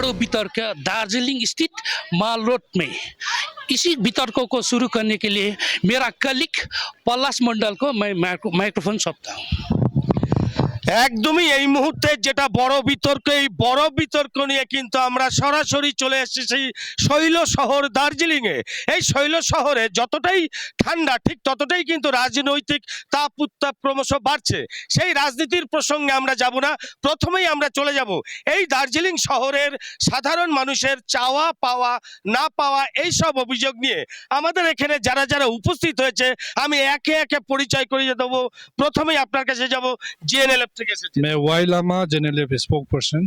बड़ो वितर्क दार्जिलिंग स्थित माल रोड में इसी वितर्कों को शुरू करने के लिए मेरा कलीग पलाश मंडल को मैं माइक्रोफोन सौंपता हूँ। একদমই এই মুহূর্তে যেটা বড় বিতর্ক, এই বড় বিতর্ক নিয়ে কিন্তু আমরা সরাসরি চলে এসেছি শৈল শহর দার্জিলিং এ। এই শৈল শহরে যতটাই ঠান্ডা ঠিক ততটাই কিন্তু রাজনৈতিক তাপ উত্তাপ ক্রমশ বাড়ছে। সেই রাজনীতির প্রসঙ্গে আমরা যাব না, প্রথমেই আমরা চলে যাব এই দার্জিলিং শহরের সাধারণ মানুষের চাওয়া পাওয়া না পাওয়া এই সব অভিযোগ নিয়ে। আমাদের এখানে যারা যারা উপস্থিত হয়েছে আমি একে একে পরিচয় করিয়ে দেবো। প্রথমেই আপনার কাছে যাব জিএনএলএফ। मैं वाई लामा जेएनएलएफ स्पोक पर्सन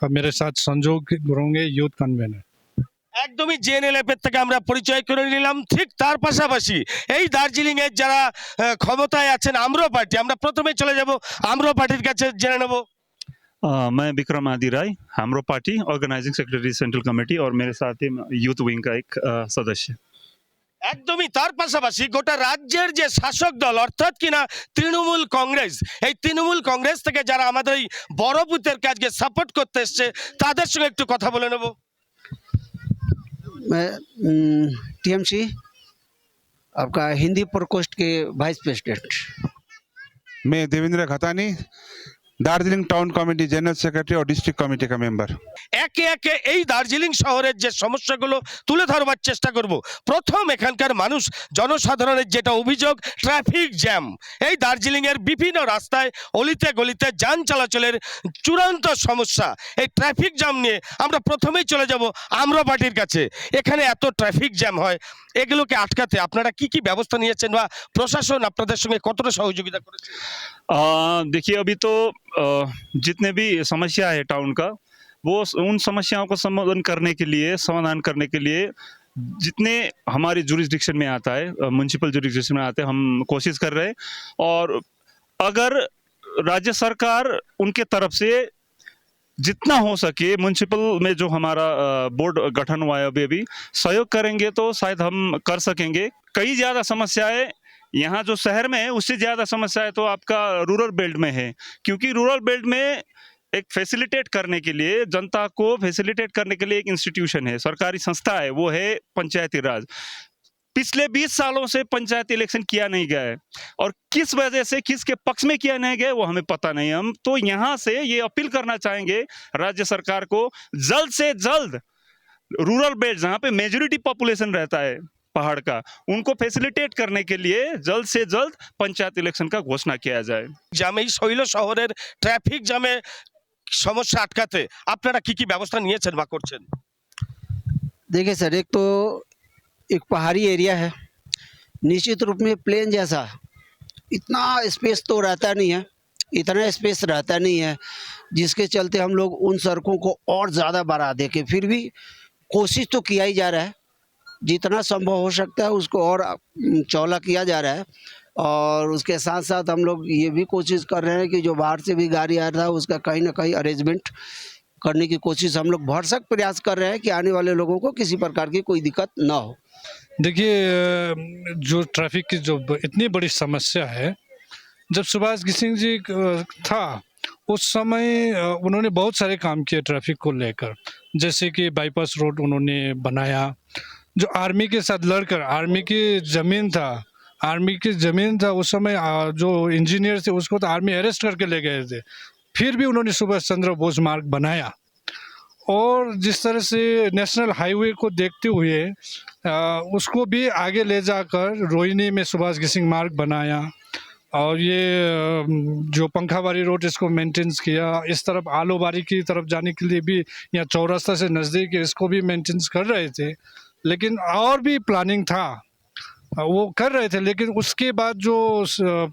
और मेरे साथ संजोग गुरुंगे यूथ कन्वेनर। একদমই জেএনএলএফ এর থেকে আমরা পরিচয় করে নিলাম। ঠিক তার পাশাপাশি এই দার্জিলিং এর যারা ক্ষমতায় আছেন আম্র পার্টি, আমরা প্রথমেই চলে যাব আম্র পার্টির কাছে জেনে নেব। मैं विक्रम आदि राय, हमरो party organising secretary central committee और मेरे साथ ही यूथ विंग का एक सदस्य। একদমই তার পাশাপাশি গোটা রাজ্যের যে শাসক দল অর্থাৎ কিনা তৃণমূল কংগ্রেস, এই তৃণমূল কংগ্রেস থেকে যারা আমাদের এই বড় বুথের কাজকে সাপোর্ট করতে এসছে তাদের সঙ্গে একটু কথা বলে নেব। मैं टीएमसी आपका हिंदी प्रकोष्ठ के वाइस प्रेसिडेंट। मैं Devendra Khatani, Darjeeling town committee general secretary और डिस्ट्रिक्ट कमेटी का मेंबर। একে একে এই দার্জিলিং শহরের যে সমস্যাগুলো তুলে ধরবার চেষ্টা করব। প্রথম এখানকার মানুষ জনসাধারণের যেটা অভিযোগ ট্রাফিক জ্যাম। এই দার্জিলিং এর বিভিন্ন রাস্তায় অলিতে গলিতে যান চলাচলের চূড়ান্ত সমস্যা। এই ট্রাফিক জ্যাম নিয়ে আমরা প্রথমেই চলে যাব আমরা পার্টির কাছে। এখানে এত ট্রাফিক জ্যাম হয়, এগুলোকে আটকাতে আপনারা কি কি ব্যবস্থা নিয়েছেন বা প্রশাসন আপনাদের সঙ্গে কতটা সহযোগিতা করেছে? देखिए अभी तो जितने भी समस्या है टाउन का, वो उन समस्याओं को समाधान करने के लिए जितने हमारी जुरिस्डिक्शन में आता है, म्युनिसिपल जुरिस्डिक्शन में आते हैं, हम कोशिश कर रहे हैं। और अगर राज्य सरकार उनके तरफ से जितना हो सके म्युनिसिपल में जो हमारा बोर्ड गठन हुआ है अभी सहयोग करेंगे तो शायद हम कर सकेंगे। कई ज़्यादा समस्याएं यहाँ जो शहर में है उससे ज़्यादा समस्याएं तो आपका रूरल बेल्ट में है, क्योंकि रूरल बेल्ट में एक फैसिलिटेट करने के लिए, जनता को फैसिलिटेट करने के लिए एक इंस्टीट्यूशन है, सरकारी संस्था है, वो है पंचायती राज। पिछले 20 सालों से पंचायत इलेक्शन किया नहीं गया है और किस वजह से किसके पक्ष में किया नहीं गया वो हमें पता नहीं। हम तो यहाँ से ये अपील करना चाहेंगे राज्य सरकार को, जल्द से जल्द रूरल बेल्ट जहाँ पे मेजोरिटी पॉपुलेशन रहता है पहाड़ का, उनको फैसिलिटेट करने के लिए जल्द से जल्द पंचायत इलेक्शन का घोषणा किया जाए। জামে শৈল শহরের ট্রাফিক জ্যামে সমস্যা আটকাতে আপনারা কি কি ব্যবস্থা নিয়েছেন বা করছেন? देखिए सर, एक तो एक पहाड़ी एरिया है, निश्चित रूप में प्लेन जैसा इतना स्पेस तो रहता नहीं है, इतना स्पेस रहता नहीं है, जिसके चलते हम लोग उन सड़कों को और ज़्यादा बढ़ा दे के फिर भी कोशिश तो किया ही जा रहा है, जितना संभव हो सकता है उसको और चौड़ा किया जा रहा है। और उसके साथ साथ हम लोग ये भी कोशिश कर रहे हैं कि जो बाहर से भी गाड़ी आ रहा है उसका कहीं ना कहीं अरेंजमेंट करने की कोशिश हम लोग भरसक प्रयास कर रहे हैं कि आने वाले लोगों को किसी प्रकार की कोई दिक्कत ना हो। देखिए, जो ट्रैफिक की जो इतनी बड़ी समस्या है, जब सुभाष घिसिंग जी था उस समय उन्होंने बहुत सारे काम किए ट्रैफिक को लेकर, जैसे कि बाईपास रोड उन्होंने बनाया, जो आर्मी के साथ लड़कर आर्मी की ज़मीन था उस समय जो इंजीनियर थे उसको तो आर्मी अरेस्ट करके ले गए थे, फिर भी उन्होंने सुभाष चंद्र बोस मार्ग बनाया। और जिस तरह से नेशनल हाईवे को देखते हुए उसको भी आगे ले जाकर रोहिणी में सुभाष घिसिंग मार्ग बनाया। और ये जो पंखाबारी रोड इसको मेंटेनेंस किया, इस तरफ आलोबारी की तरफ जाने के लिए भी यहाँ चौरास्ता से नज़दीक है, इसको भी मेंटेनेंस कर रहे थे। लेकिन और भी प्लानिंग था, वो कर रहे थे, लेकिन उसके बाद जो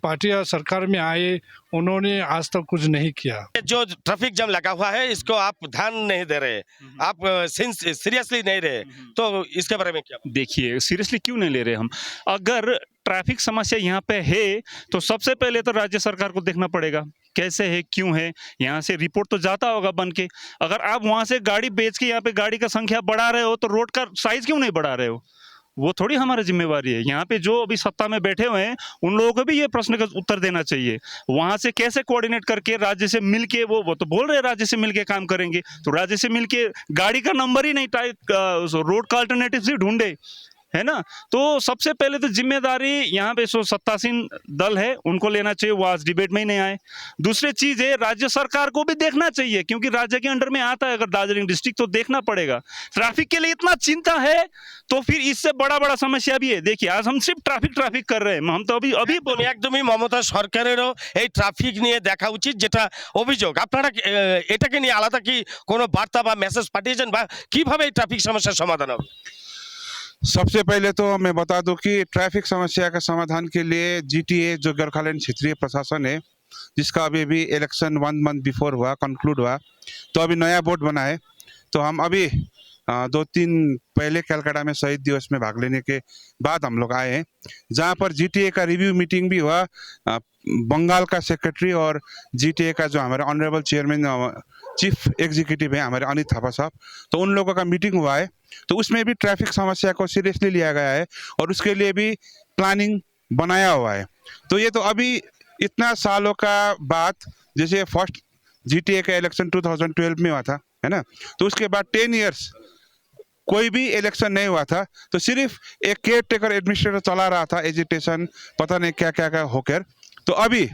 पार्टियां सरकार में आए उन्होंने आज तक कुछ नहीं किया। जो ट्रैफिक जाम लगा हुआ है इसको आप ध्यान नहीं दे रहे, आप सीरियसली नहीं रहे, तो इसके बारे में क्या? देखिए, सीरियसली क्यों नहीं ले रहे हम? अगर ट्रैफिक समस्या यहाँ पे है तो सबसे पहले तो राज्य सरकार को देखना पड़ेगा कैसे है, क्यों है। यहाँ से रिपोर्ट तो जाता होगा बन के, अगर आप वहाँ से गाड़ी बेच के यहाँ पे गाड़ी का संख्या बढ़ा रहे हो तो रोड का साइज क्यों नहीं बढ़ा रहे हो? वो थोड़ी हमारी जिम्मेवारी है। यहाँ पे जो अभी सत्ता में बैठे हुए हैं उन लोगों को भी ये प्रश्न का उत्तर देना चाहिए। वहां से कैसे कोऑर्डिनेट करके राज्य से मिलके वो तो बोल रहे हैं राज्य से मिलके काम करेंगे, तो राज्य से मिलके गाड़ी का नंबर ही नहीं रोड का अल्टरनेटिव से ढूंढे, है ना। तो सबसे पहले तो जिम्मेदारी यहाँ पे जो सत्तासीन दल है उनको लेना चाहिए, वो आज डिबेट में ही नहीं आए। दूसरी चीज है राज्य सरकार को भी देखना चाहिए, क्योंकि राज्य के अंडर में आता है अगर दार्जिलिंग डिस्ट्रिक्ट, तो देखना पड़ेगा। ट्रैफिक के लिए इतना चिंता है तो फिर इससे बड़ा बड़ा समस्या भी है। देखिए आज हम सिर्फ ट्रैफिक कर रहे हैं, हम तो अभी তুমি একদমই মমতা সরকারেরও এই ট্রাফিক নিয়ে দেখা উচিত, যেটা অভিযোগ। আপনারা এটাকে নিয়ে আলাদা কি কোনো বার্তা বা মেসেজ পাঠিয়েছেন, বা কিভাবে এই ট্রাফিক সমস্যার সমাধান হবে? सबसे पहले तो मैं बता दूं कि ट्रैफिक समस्या का समाधान के लिए जीटीए जो गोरखालैंड क्षेत्रीय प्रशासन है, जिसका अभी इलेक्शन 1 मंथ बिफोर हुआ, कंक्लूड हुआ, तो अभी नया बोर्ड बना है। तो हम अभी 2-3 पहले कलकत्ता में शहीद दिवस में भाग लेने के बाद हम लोग आए हैं, जहाँ पर जीटीए का रिव्यू मीटिंग भी हुआ। बंगाल का सेक्रेटरी और जीटीए का जो हमारे ऑनरेबल चेयरमैन चीफ एग्जीक्यूटिव है हमारे अनित थापा साहब, तो उन लोगों का मीटिंग हुआ है। तो उसमें भी ट्रैफिक समस्या को सीरियसली लिया गया है और उसके लिए भी प्लानिंग बनाया हुआ है। तो ये तो अभी इतना सालों का बाद, जैसे फर्स्ट जीटीए का इलेक्शन 2012 में हुआ था, है ना, तो उसके बाद 10 इयर्स कोई भी इलेक्शन नहीं हुआ था, तो सिर्फ एक केयर टेकर एडमिनिस्ट्रेटर चला रहा था, एजिटेशन पता नहीं क्या क्या होकर। तो अभी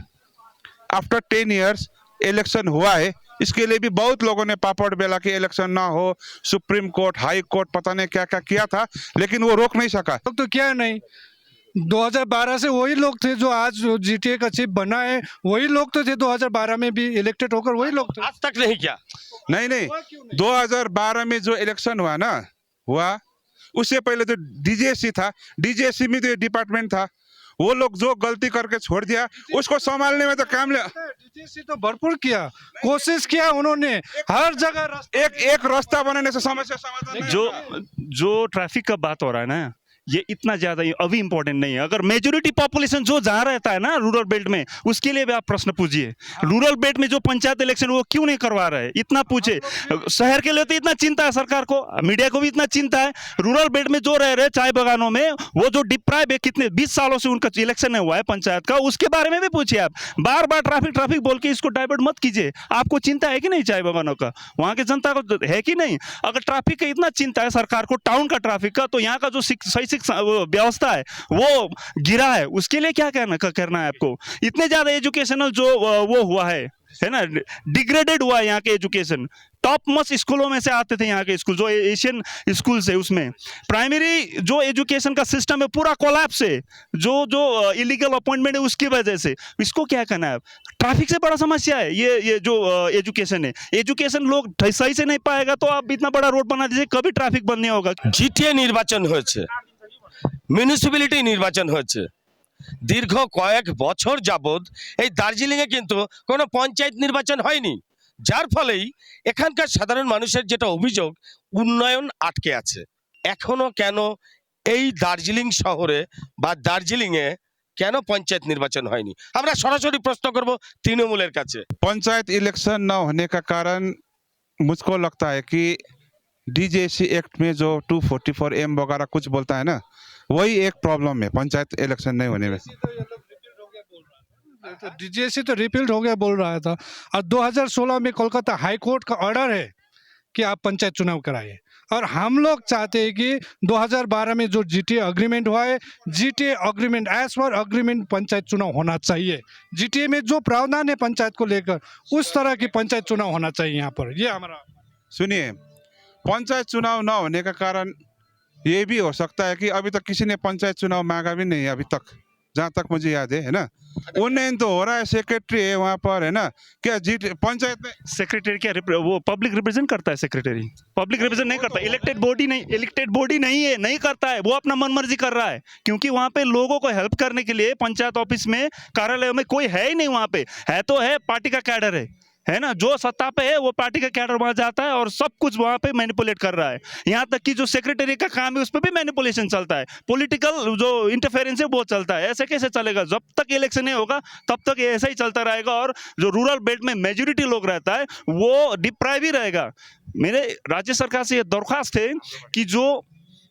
आफ्टर 10 इयर्स इलेक्शन हुआ है, इसके लिए भी बहुत लोगों ने पापड़ बेला के इलेक्शन ना हो, सुप्रीम कोर्ट, हाई कोर्ट पता नहीं क्या क्या किया था, लेकिन वो रोक नहीं सका। तो क्या नहीं, 2012 से वही लोग थे जो आज जीटीए का चीफ बना है, वही लोग तो थे 2012 में भी इलेक्टेड होकर, वही लोग थे। आज तक नहीं किया। नहीं 2012 में जो इलेक्शन हुआ उससे पहले तो डीजेसी था, डीजेसी में तो ये डिपार्टमेंट था, वो लोग जो गलती करके छोड़ दिया उसको संभालने में तो काम ले। डीजेसी तो भरपूर किया, कोशिश किया उन्होंने, हर जगह एक रास्ता बनाने से समस्या समाधान नहीं। जो ट्रैफिक का बात हो रहा है ना, ये इतना ज्यादा अभी इंपॉर्टेंट नहीं है। अगर मेजोरिटी पॉपुलेशन जो जहाँ रहता है ना रूरल बेल्ट में, उसके लिए भी आप प्रश्न पूछिए। रूरल बेल्ट में जो पंचायत इलेक्शन वो क्यों नहीं करवा रहे, इतना पूछे। शहर के लिए तो इतना चिंता है सरकार को, मीडिया को भी इतना चिंता है। रूरल बेल्ट में जो रह रहे चाय बागानों में, वो जो डिप्राइव है, कितने 20 सालों से उनका इलेक्शन नहीं हुआ है पंचायत का, उसके बारे में भी पूछिए। आप बार बार ट्रैफिक बोल के इसको डाइवर्ट मत कीजिए। आपको चिंता है कि नहीं चाय बागानों का, वहां की जनता को है कि नहीं? अगर ट्रैफिक का इतना चिंता है सरकार को, टाउन का ट्रैफिक का, तो यहाँ का जो शैक्षिक व्यवस्था है वो गिरा है, उसके लिए क्या करना है आपको? इतने ज्यादा एजुकेशनल जो वो हुआ है ना, डिग्रेडेड हुआ है यहाँ के एजुकेशन। टॉप मोस्ट स्कूलों में से आते थे यहाँ के स्कूल, जो एशियन स्कूल है, उसमें प्राइमरी जो एजुकेशन का सिस्टम है पूरा कोलैप्स है, जो इलीगल अपॉइंटमेंट है उसकी वजह से। इसको क्या करना है? ट्रैफिक से बड़ा समस्या है ये जो एजुकेशन है। एजुकेशन लोग सही से नहीं पाएगा तो आप इतना बड़ा रोड बना दीजिए, कभी ट्रैफिक बंद नहीं होगा। জিটিএ নির্বাচন হয়েছে, মিউনিসিপ্যালিটি নির্বাচন হয়েছে, দীর্ঘ কয়েক বছর যাবৎ এই দার্জিলিংয়ে কিন্তু কোনো পঞ্চায়েত নির্বাচন হয়নি, যার ফলেই এখানকার সাধারণ মানুষের যেটা অভিযোগ, উন্নয়ন আটকে আছে। এখনো কেন এই দার্জিলিং শহরে বা দার্জিলিংয়ে কেন পঞ্চায়েত নির্বাচন হয়নি? আমরা সরাসরি প্রশ্ন করব তৃণমূলের কাছে। पंचायत इलेक्शन न होने का कारण मुझको लगता है कि डीजेसी एक्ट में जो 244M वगैरह कुछ बोलता है ना, वही एक प्रॉब्लम है पंचायत इलेक्शन नहीं होने में। डीजीएसी तो रिपील्ड हो गया बोल रहा था, और 2016 में कोलकाता हाई कोर्ट का ऑर्डर है कि आप पंचायत चुनाव कराइए, और हम लोग चाहते हैं कि 2012 में जो जीटीए अग्रीमेंट हुआ है, GTA agreement as per agreement panchayat चुनाव होना चाहिए। जीटीए में जो प्रावधान है पंचायत को लेकर, उस तरह की पंचायत चुनाव होना चाहिए यहाँ पर। ये हमारा सुनिए, पंचायत चुनाव न होने का कारण ये भी हो सकता है कि अभी तक किसी ने पंचायत चुनाव मांगा भी नहीं है अभी तक, जहाँ तक मुझे याद है ना। उन्नयन तो हो रहा है, सेक्रेटरी है वहाँ पर, है ना, क्या पंचायत में सेक्रेटरी क्या वो पब्लिक रिप्रेजेंट करता है? सेक्रेटरी पब्लिक रिप्रेजेंट नहीं करता, इलेक्टेड बॉडी नहीं है, नहीं करता है, वो अपना मनमर्जी कर रहा है, क्योंकि वहाँ पे लोगों को हेल्प करने के लिए पंचायत ऑफिस में, कार्यालय में कोई है ही नहीं। वहाँ पे है तो है पार्टी का कैडर है ना, जो सत्ता पे है वो पार्टी का कैडर वहां जाता है और सब कुछ वहां पे मैनिपुलेट कर रहा है। यहाँ तक कि जो सेक्रेटरी का काम है उस पर भी मैनिपुलेशन चलता है, पॉलिटिकल जो इंटरफेरेंस है वो चलता है। ऐसे कैसे चलेगा? जब तक इलेक्शन नहीं होगा तब तक ये ऐसा ही चलता रहेगा, और जो रूरल बेल्ट में मेजोरिटी लोग रहता है वो डिप्राइव ही रहेगा। मेरे राज्य सरकार से ये दरख्वास्त है कि जो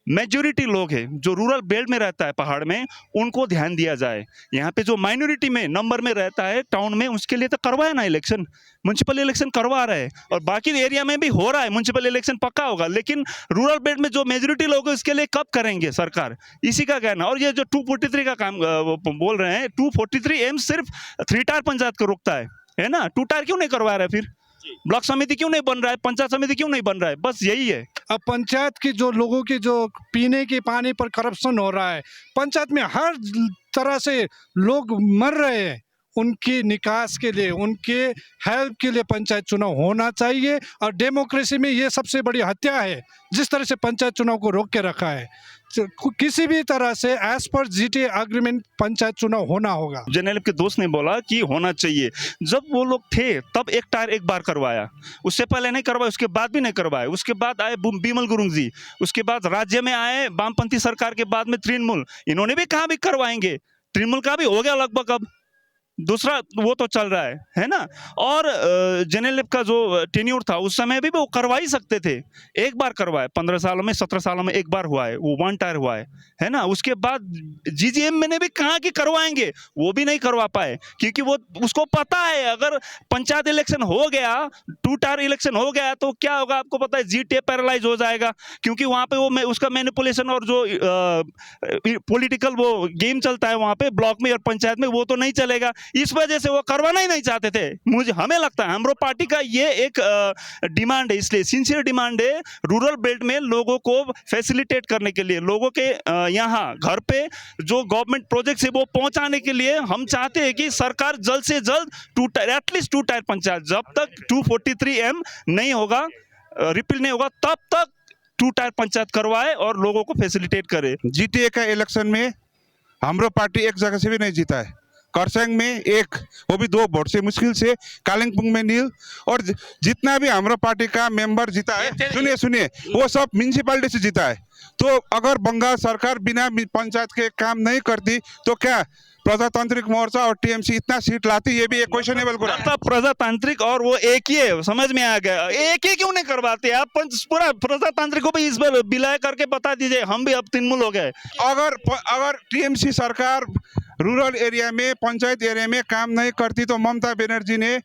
मेजोरिटी लोग हैं जो रूरल बेल्ट में रहता है पहाड़ में, उनको ध्यान दिया जाए। यहाँ पे जो माइनॉरिटी में नंबर में रहता है टाउन में, उसके लिए तो करवाए ना इलेक्शन, म्युनिसिपल इलेक्शन करवा रहे हैं, और बाकी एरिया में भी हो रहा है म्युनिसिपल इलेक्शन पक्का होगा, लेकिन रूरल बेल्ट में जो मेजोरिटी लोग हैं उसके लिए कब करेंगे सरकार, इसी का कहना। और ये जो 243 का काम बोल रहे हैं, 243 एम सिर्फ 3 टायर पंचायत को रोकता है ना, 2 टायर क्यों नहीं करवा रहा है, फिर ब्लॉक समिति क्यों नहीं बन रहा है, पंचायत समिति क्यों नहीं बन रहा है, बस यही है। अब पंचायत की जो लोगों की जो पीने के पानी पर करप्शन हो रहा है, पंचायत में हर तरह से लोग मर रहे हैं, उनकी निकास के लिए, उनके हेल्प के लिए पंचायत चुनाव होना चाहिए। और डेमोक्रेसी में ये सबसे बड़ी हत्या है, जिस तरह से पंचायत चुनाव को रोक के रखा है। किसी भी तरह से as per GTA agreement panchayat चुनाव होना होगा। जेनेलिप के दोस्त ने बोला कि होना चाहिए, जब वो लोग थे तब 1 टायर 1 बार करवाया, उससे पहले नहीं करवाया, उसके बाद भी नहीं करवाया। उसके बाद आए बिमल गुरुंग जी, उसके बाद राज्य में आए वामपंथी सरकार के बाद में तृणमूल, इन्होंने भी कहा भी करवाएंगे, तृणमूल का भी हो गया लगभग, अब दूसरा वो तो चल रहा है ना। और जेनेलिप का जो टेन्योर था उस समय भी वो करवा ही सकते थे, 1 बार करवाए, 15 सालों में 17 सालों में 1 बार हुआ है, वो 1 टायर हुआ है ना। उसके बाद जीजीएम में ने भी कहा कि करवाएंगे, वो भी नहीं करवा पाए, क्योंकि वो उसको पता है अगर पंचायत इलेक्शन हो गया, 2 टायर इलेक्शन हो गया तो क्या होगा आपको पता है, जीटीए पैरालाइज हो जाएगा, क्योंकि वहां पे वो उसका मैनिपुलेशन और जो पॉलिटिकल वो गेम चलता है वहां पे ब्लॉक में और पंचायत में, वो तो नहीं चलेगा। इस वजह से वो करवाना ही नहीं चाहते थे। हमें लगता है हमरो पार्टी का ये एक डिमांड है, इसलिए सिंसियर डिमांड है, रूरल बेल्ट में लोगों को फैसिलिटेट करने के लिए, लोगों के यहाँ घर पे जो गवर्नमेंट प्रोजेक्ट है वो पहुंचाने के लिए हम चाहते हैं कि सरकार जल्द से जल्द एटलीस्ट 2 टायर पंचायत, जब तक 243M नहीं होगा, रिपील नहीं होगा, तब तक 2 टायर पंचायत करवाए और लोगों को फैसिलिटेट करे। जीटीए का इलेक्शन में हमरो पार्टी एक जगह से भी नहीं जीता है, खरसाङ में 1, वो भी 2 वोट से मुश्किल से, कालिम्पोंग में 0, और जितना भी हमारा पार्टी का मेंबर जीता है, सुनिए वो सब म्यूनिसिपैलिटी से जीता है। तो अगर बंगाल सरकार बिना पंचायत के काम नहीं करती तो क्या प्रजातांत्रिक मोर्चा और टीएमसी इतना सीट लाती, ये भी एक क्वेश्चनेबल को तब प्रजातांत्रिक और वो एक ही है, समझ में आ गया, एक ही क्यों नहीं करवाते आप, पूरा प्रजातांत्रिक को भी इस बार विलय करके बता दीजिए, हम भी अब तृणमूल हो गए। अगर टीएमसी सरकार रूरल एरिया में, पंचायत एरिया में काम नहीं करती तो ममता बनर्जी ने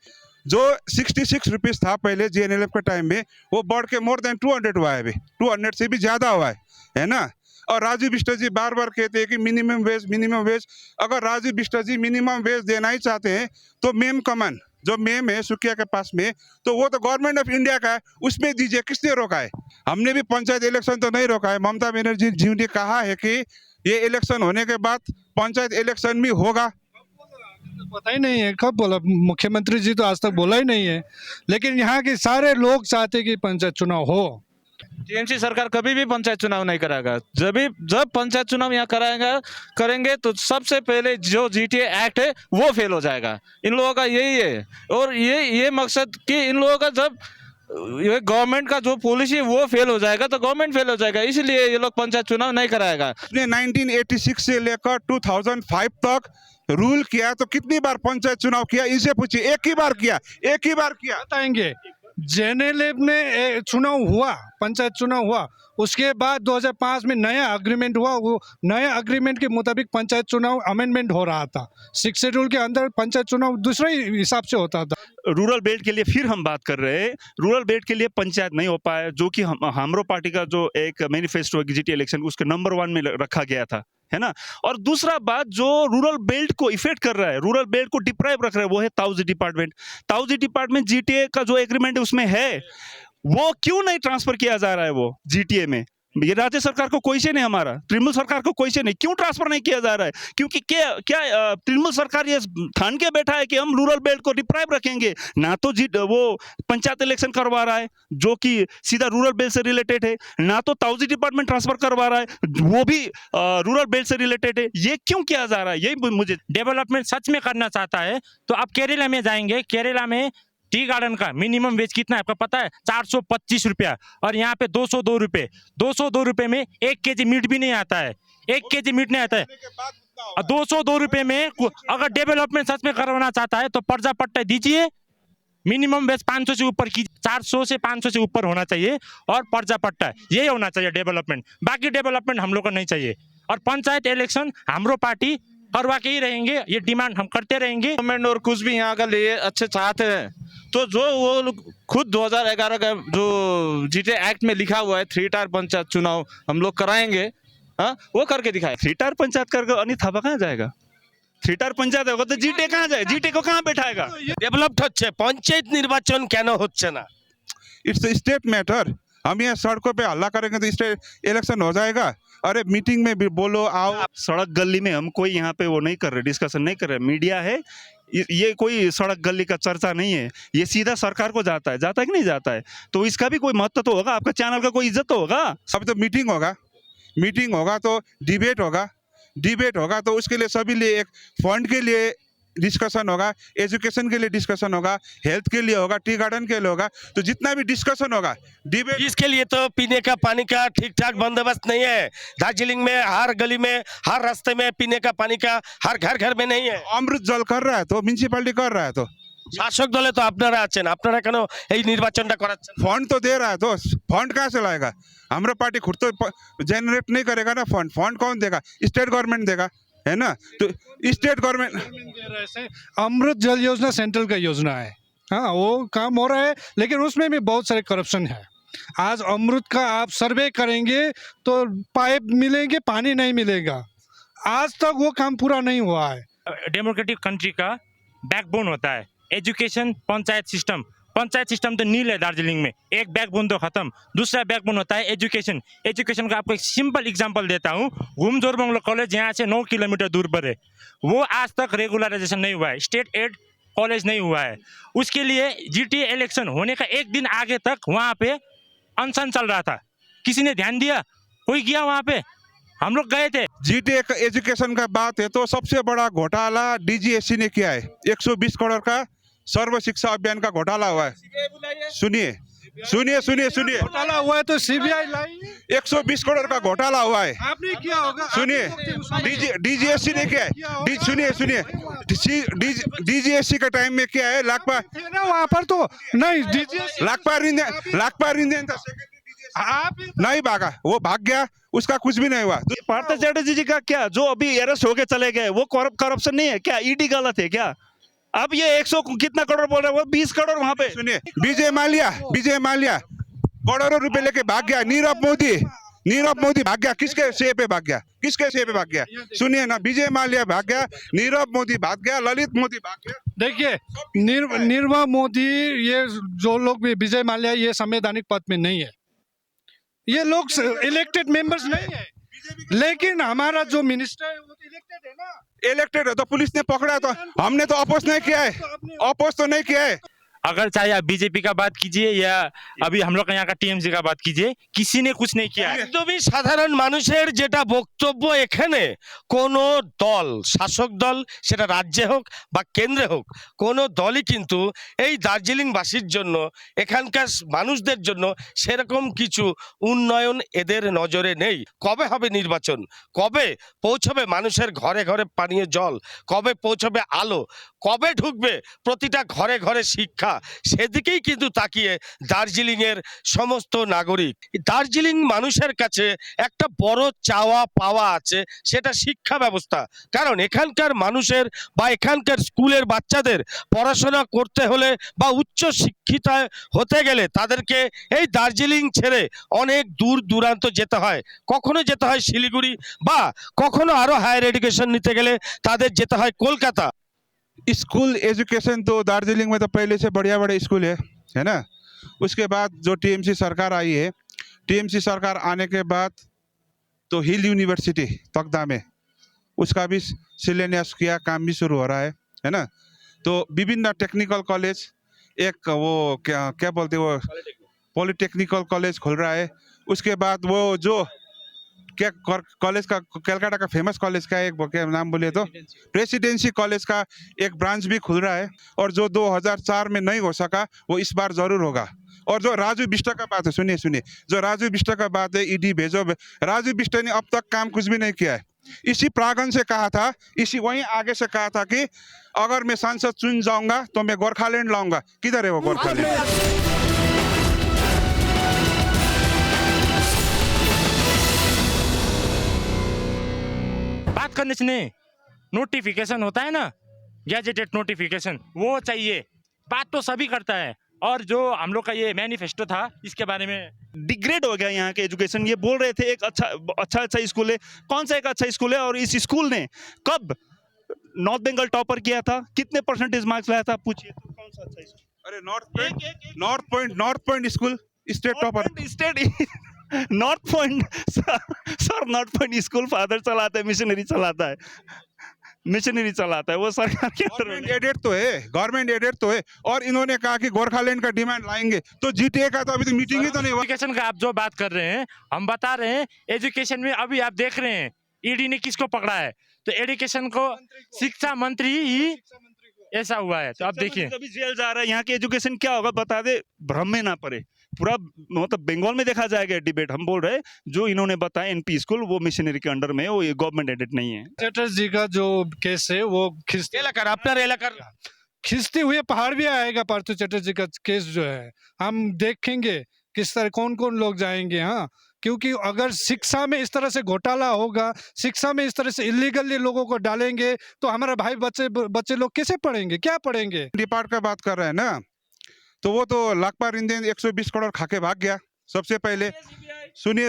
जो 66 रुपीज था पहले जेएनएलएफ के टाइम में, वो बढ़ के मोर देन 200 हुआ है, अभी 200 से भी ज्यादा हुआ है ना। और राजू बिष्ट जी बार बार कहते हैं कि मिनिमम वेज, अगर राजू बिष्ट जी मिनिमम वेज देना ही चाहते हैं तो मेम कमान जो मेम है सुकिया के पास में, तो वो तो गवर्नमेंट ऑफ इंडिया का है, उसमें दीजिए, किसने रोका है? हमने भी पंचायत इलेक्शन तो नहीं रोका है, ममता बनर्जी जी ने कहा है कि ये इलेक्शन होने के बाद पंचायत इलेक्शन भी होगा। पता ही नहीं है कब बोला, मुख्यमंत्री जी तो आज तक बोला ही नहीं है, लेकिन यहाँ के सारे लोग चाहते कि पंचायत चुनाव हो। टीएमसी सरकार कभी भी पंचायत चुनाव नहीं कराएगा। जब पंचायत चुनाव यहाँ करेंगे तो सबसे पहले जो जीटीए एक्ट है वो फेल हो जाएगा। इन लोगों का यही है, और ये मकसद कि इन लोगों का जब ये गवर्नमेंट का जो पॉलिसी है वो फेल हो जाएगा तो गवर्नमेंट फेल हो जाएगा, इसलिए ये लोग पंचायत चुनाव नहीं कराएगा। 1986 से लेकर 2005 तक रूल किया तो कितनी बार पंचायत चुनाव किया, इसे पूछिए। एक ही बार किया। बताएंगे जेएनएलएफ में चुनाव हुआ, पंचायत चुनाव हुआ, उसके बाद 2005 में नया अग्रीमेंट हुआ, वो नया अग्रीमेंट के मुताबिक पंचायत चुनाव अमेंडमेंट हो रहा था। 6 शेड्यूल के अंदर पंचायत चुनाव दूसरे हिसाब से होता था। रूरल बेल्ट के लिए फिर हम बात कर रहे हैं, रूरल बेल्ट के लिए पंचायत नहीं हो पाया, जो कि हमरो पार्टी का जो एक मैनिफेस्टो है जीटी इलेक्शन, उसके नंबर 1 में रखा गया था, है ना। और दूसरा बात जो रूरल बेल्ट को इफेक्ट कर रहा है, रूरल बेल्ट को डिप्राइव रख रहा है, वो है ताऊजी डिपार्टमेंट जीटीए का जो एग्रीमेंट है उसमें है, वो क्यों नहीं ट्रांसफर किया जा रहा है वो जीटीए में? ये राज्य सरकार को क्वेश्चन है, हमारा तृणमूल सरकार को क्वेश्चन है, क्यों ट्रांसफर नहीं किया जा रहा है? क्योंकि क्या तृणमूल सरकार ये ठान के बैठा है कि हम रूरल बेल्ट को डिप्राइव रखेंगे, ना तो वो पंचायत इलेक्शन करवा रहा है जो कि सीधा रूरल बेल्ट से रिलेटेड है, ना तो ताऊजी डिपार्टमेंट ट्रांसफर करवा रहा है वो भी रूरल बेल्ट से रिलेटेड है। ये क्यों किया जा रहा है? यही मुझे डेवलपमेंट सच में करना चाहता है तो आप केरला में जाएंगे, केरला में टी गार्डन का मिनिमम वेज कितना है आपको पता है? 425 रुपया, और यहाँ पे 202 रुपये। 202 रुपये में 1 केजी मीट भी नहीं आता है, 1 केजी मीट नहीं आता है। 202 रुपये में अगर डेवलपमेंट सच में करवाना चाहता है तो पर्जा पट्टा दीजिए, मिनिमम वेज 500 से ऊपर की 400 से 500 से ऊपर होना चाहिए और पर्चा पट्टा यही होना चाहिए डेवलपमेंट। बाकी डेवलपमेंट हम लोग को नहीं चाहिए। और पंचायत इलेक्शन हमरो पार्टी करवा के ही रहेंगे, ये डिमांड हम करते रहेंगे। गवर्नमेंट और कुछ भी यहाँ का लिए अच्छे चाहते हैं तो जो वो लोग खुद 2011 का जो जीटीए एक्ट में लिखा हुआ है 3 टायर पंचायत चुनाव हम लोग कराएंगे, हाँ वो करके दिखाए। 3 टायर पंचायत करके अनिल थापा कहाँ जाएगा? 3 टायर पंचायत होगा तो जीटे कहाँ जाए? जीटे को कहाँ बैठाएगा? ডেভেলপড হচ্ছে, পঞ্চায়েত নির্বাচন কেন হচ্ছে না? It's state matter. हम यहाँ सड़कों पे हल्ला करेंगे तो स्टेट इलेक्शन हो जाएगा? अरे मीटिंग में भी बोलो आओ। सड़क गली में हम कोई यहाँ पे वो नहीं कर रहे, डिस्कशन नहीं कर रहे। मीडिया है, ये कोई सड़क गली का चर्चा नहीं है, ये सीधा सरकार को जाता है कि नहीं जाता है? तो इसका भी कोई महत्व तो होगा, आपका चैनल का कोई इज्जत तो होगा। अब तो मीटिंग होगा तो डिबेट होगा तो उसके लिए सभी लिए एक फंड के लिए डिस्कशन होगा, एजुकेशन के लिए डिस्कशन होगा, हेल्थ के लिए होगा, टी गार्डन के लिए होगा। तो जितना भी डिस्कशन होगा डिबेट। इसके लिए तो पीने का पानी का ठीक ठाक बंदोबस्त नहीं है। दार्जिलिंग में हर गली में हर रास्ते में पीने का पानी का हर घर में नहीं है। अमृत जल कर रहा है तो म्यूनिसिपैलिटी कर रहा है तो শাসক দলে তো আপনারা আছেন, আপনারা কেন এই নির্বাচনটা করাচ্ছেন? फंड तो दे रहा है तो फंड कहाँ से लाएगा? हमारा पार्टी खुद तो जनरेट नहीं करेगा ना फंड कौन देगा? स्टेट गवर्नमेंट देगा, है ना? तो स्टेट गवर्नमेंट अमृत जल योजना सेंट्रल का योजना है, हाँ वो काम हो रहा है, लेकिन उसमें भी बहुत सारे करप्शन है। आज अमृत का आप सर्वे करेंगे तो पाइप मिलेंगे, पानी नहीं मिलेगा। आज तक वो काम पूरा नहीं हुआ है। डेमोक्रेटिक कंट्री का बैकबोन होता है एजुकेशन, पंचायत सिस्टम तो नील है दार्जिलिंग में, एक बैकबोन तो खत्म। दूसरा बैकबोन होता है एजुकेशन का आपको एक सिंपल एग्जांपल देता हूँ। घूम जोरबंगलो कॉलेज यहाँ से 9 किलोमीटर दूर पर है, वो आज तक रेगुलराइजेशन नहीं हुआ है, स्टेट एड कॉलेज नहीं हुआ है। उसके लिए जीटीए इलेक्शन होने का एक दिन आगे तक वहाँ पे अनशन चल रहा था, किसी ने ध्यान दिया? कोई गया वहाँ पे? हम लोग गए थे। जीटीए का एजुकेशन का बात है तो सबसे बड़ा घोटाला डीजीएससी ने किया है। 120 करोड़ का सर्व शिक्षा अभियान का घोटाला हुआ है। सुनिए घोटाला हुआ है तो सीबीआई लाई, 120 करोड़ का घोटाला हुआ है। आपने किया होगा। सुनिए डीजीएससी ने क्या है? सुनिए डीजीएससी का टाइम में क्या है? वहाँ पर तो नहीं लाखपा रिंदन था, आप नहीं भागा, वो भाग गया, उसका कुछ भी नहीं हुआ। पार्थ चैटर्जी जी का क्या जो अभी अरेस्ट होके चले गए वो करप्शन नहीं है क्या? ईडी गलत है क्या? अब ये 100 कितना करोड़ बोल रहे हैं, वो 20 करोड़ वहां पे। सुनिए विजय माल्या करोड़ों रुपए लेके भाग गया। नीरव मोदी भाग गया, किसके से पे भाग गया? सुनिए ना, विजय माल्या भाग गया, नीरव मोदी भाग गया, ललित मोदी भाग गया। देखिए निर्मला मोदी, ये जो लोग भी विजय माल्या, ये संवैधानिक पद में नहीं है, ये लोग इलेक्टेड मेंबर्स नहीं है। लेकिन हमारा जो मिनिस्टर है वो तो इलेक्टेड है ना। इलेक्टेड है तो पुलिस ने पकड़ा, तो हमने तो अपोज तो नहीं किया है। अगर चाहे आप बीजेपी का बात कीजिए या अभी हम लोग यहाँ का टीएमसी का बात कीजिए, किसी ने कुछ नहीं किया है। একদমই সাধারণ মানুষের যেটা বক্তব্য, এখানে কোনো দল, শাসক দল সেটা রাজ্যে হোক বা কেন্দ্রে হোক, কোনো দলই কিন্তু এই দার্জিলিংবাসীর জন্য, এখানকার মানুষদের জন্য সেরকম কিছু উন্নয়ন এদের নজরে নেই। কবে হবে নির্বাচন? কবে পৌঁছবে মানুষের ঘরে ঘরে পানীয় জল? কবে পৌঁছবে আলো? কবে ঢুকবে প্রতিটা ঘরে ঘরে শিক্ষা? সেদিকেই কিন্তু তাকিয়ে দার্জিলিংয়ের সমস্ত নাগরিক। দার্জিলিং মানুষের কাছে একটা বড় চাওয়া পাওয়া আছে, সেটা শিক্ষা ব্যবস্থা। কারণ এখানকার মানুষের বা এখানকার স্কুলের বাচ্চাদের পড়াশোনা করতে হলে বা উচ্চ শিক্ষিত হতে গেলে তাদেরকে এই দার্জিলিং ছেড়ে অনেক দূর দূরান্ত যেতে হয়। কখনো যেতে হয় শিলিগুড়ি, বা কখনো আরো হায়ার এডুকেশন নিতে গেলে তাদের যেতে হয় কলকাতা। स्कूल एजुकेशन तो दार्जिलिंग में तो पहले से बढ़िया स्कूल है ना। उसके बाद जो टीएमसी सरकार आई है, टीएमसी सरकार आने के बाद तो हिल यूनिवर्सिटी तकदा में उसका भी शिलान्यास किया, काम भी शुरू हो रहा है ना। तो विभिन्न टेक्निकल कॉलेज, एक वो क्या बोलते वो पॉलिटेक्निकल कॉलेज खुल रहा है। उसके बाद वो जो क्या कॉलेज का, कलकत्ता का फेमस कॉलेज का एक क्या नाम बोले तो प्रेसिडेंसी कॉलेज का एक ब्रांच भी खुल रहा है। और जो 2004 में नहीं हो सका वो इस बार जरूर होगा। और जो राजू बिष्ट का बात है, सुनिए जो राजू बिष्ट का बात है, ईडी भेजो, राजू बिष्ट ने अब तक काम कुछ भी नहीं किया है। इसी प्रांगण से कहा था, इसी वहीं आगे से कहा था कि अगर मैं सांसद चुन जाऊंगा तो मैं गोरखालैंड लाऊंगा। किधर है वो गोरखालैंड? बात करने से नहीं, नोटिफिकेशन होता है ना, गैजेटेड नोटिफिकेशन, वो चाहिए। बात तो सभी करता है। और जो हम लोग का ये मैनिफेस्टो था, इसके बारे में डिग्रेड हो गया यहाँ के एजुकेशन। ये बोल रहे थे एक अच्छा स्कूल है। कौन सा एक अच्छा स्कूल है? और इस स्कूल ने कब नॉर्थ बंगाल टॉपर किया था? कितने परसेंटेज मार्क्स लाया था? पूछिए तो कौन सा अच्छा स्कूल? अरे north point school state topper. State north point sir north point school father चलाता है, मिशनरी चलाता है, मिशनरी चलाता है वो सरकार के अंदर। गवर्नमेंट एडेड तो है। और इन्होंने कहा कि गोरखालैंड का डिमांड लाएंगे, तो जीटीए का तो अभी तो मीटिंग ही तो नहीं हुआ। एजुकेशन का आप जो बात कर रहे हैं, हम बता रहे हैं एजुकेशन में अभी आप देख रहे हैं ईडी ने किसको पकड़ा है, तो एजुकेशन को शिक्षा मंत्री ही ऐसा हुआ है। तो आप देखिए अभी जेल जा रहा है। यहाँ के एजुकेशन क्या होगा बता दे, भ्रम में ना पड़े। पूरा मतलब बंगाल में देखा जाएगा डिबेट। हम बोल रहे हैं जो इन्होंने बताया एनपी स्कूल वो मिशनरी के अंडर में है, वो ये गवर्नमेंट एडेड नहीं है। चटर्जी का जो केस है वो खिंचते हुए पहाड़ भी आएगा। पार्थो चटर्जी का केस जो है हम देखेंगे किस तरह कौन कौन लोग जाएंगे। हाँ, क्योंकि अगर शिक्षा में इस तरह से घोटाला होगा, शिक्षा में इस तरह से इलीगली लोगों को डालेंगे, तो हमारा भाई बच्चे लोग कैसे पढ़ेंगे, क्या पढ़ेंगे? डिपार्ट का बात कर रहे हैं ना, तो वो तो लाखपा इंडियन 120 करोड़ खाके भाग गया। सबसे पहले सुनिए,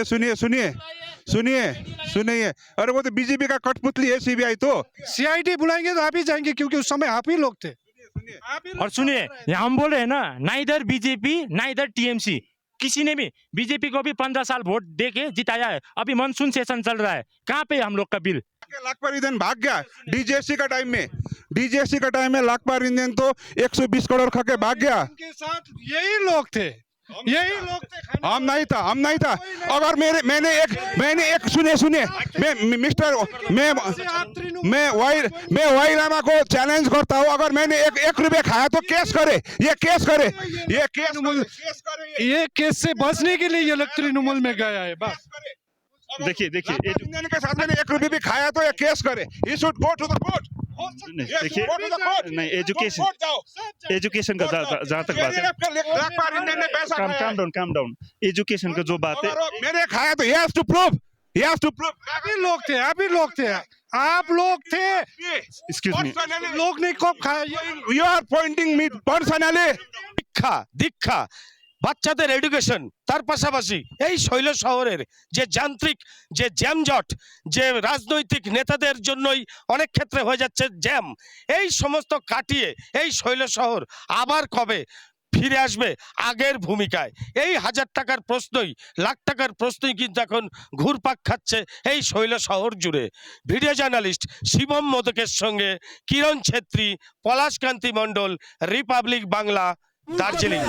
अरे वो तो बीजेपी का कठपुतली है सीबीआई। तो सीआईडी बुलाएंगे तो आप ही जाएंगे, क्योंकि उस समय आप ही लोग थे। और सुनिए, हम बोल रहे हैं ना, ना इधर बीजेपी ना इधर टीएमसी, किसी ने भी बीजेपी को भी 15 साल वोट दे के जिताया है। अभी मानसून सेशन चल रहा है, कहाँ पे हम लोग का बिल? लाखपा इंडियन भाग गया डीजेसी का टाइम में लाखपा इंडियन तो 120 करोड़ खाके भाग गया। उनके साथ यही लोग थे। हम नहीं था। अगर मैंने एक सुनिए मैं वाई रामा को चैलेंज करता हूँ। अगर मैंने एक रुपये खाया तो केस करे। ये केस से बचने के लिए ये लोग तृणमूल में गया है। बस देखिए इंडियन के साथ मैंने 1 रुपये भी खाया तो ये केस करे। He should go to the court. देखिए नहीं, एजुकेशन का जहाँ तक बात है, काम डाउन एजुकेशन का जो बात है, मैंने खाया तो he has to prove. आप ही लोग थे। एक्सक्यूज मी, लोग ने कब खाया? You are pointing me personally. দীক্ষা বাচ্চাদের এডুকেশন, তার পাশাপাশি এই শৈল শহরের যে যান্ত্রিক যে জ্যামজট, যে রাজনৈতিক নেতাদের জন্যই অনেক ক্ষেত্রে হয়ে যাচ্ছে জ্যাম, এই সমস্ত কাটিয়ে এই শৈল শহর আবার কবে ফিরে আসবে আগের ভূমিকায়? এই 1000 টাকার প্রশ্নই, লাখ টাকার প্রশ্নই কিন্তু এখন ঘুরপাক খাচ্ছে এই শৈল শহর জুড়ে। ভিডিও জার্নালিস্ট শিবম মোদকের সঙ্গে কিরণ ছেত্রী, পলাশকান্তি মণ্ডল, রিপাবলিক বাংলা, দার্জিলিং।